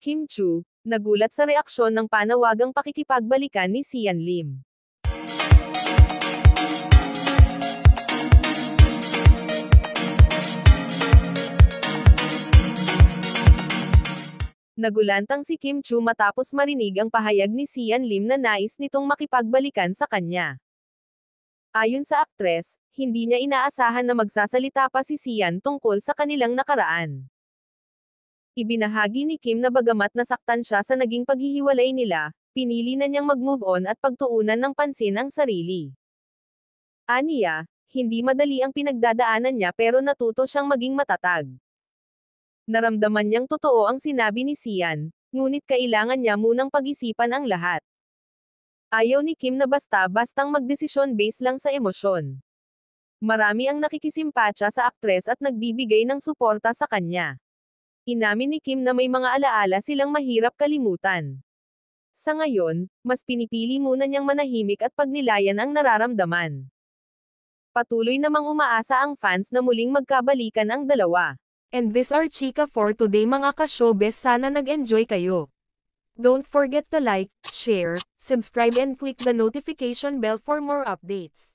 Kim Chu, nagulat sa reaksyon ng panawagang pakikipagbalikan ni Sian Lim. Nagulantang si Kim Chu matapos marinig ang pahayag ni Sian Lim na nais nitong makipagbalikan sa kanya. Ayon sa aktres, hindi niya inaasahan na magsasalita pa si Sian tungkol sa kanilang nakaraan. Ibinahagi ni Kim na bagamat nasaktan siya sa naging paghihiwalay nila, pinili na niyang mag-move on at pagtuunan ng pansin ang sarili. Aniya, hindi madali ang pinagdadaanan niya pero natuto siyang maging matatag. Naramdaman niyang totoo ang sinabi ni Sian, ngunit kailangan niya munang pag-isipan ang lahat. Ayaw ni Kim na basta-bastang magdesisyon base lang sa emosyon. Marami ang nakikisimpatya sa aktres at nagbibigay ng suporta sa kanya. Inamin ni Kim na may mga alaala silang mahirap kalimutan. Sa ngayon, mas pinipili muna niyang manahimik at pagnilayan ang nararamdaman. Patuloy namang umaasa ang fans na muling magkabalikan ang dalawa. And this are chika for today mga ka-showbiz, sana nag-enjoy kayo. Don't forget to like, share, subscribe and click the notification bell for more updates.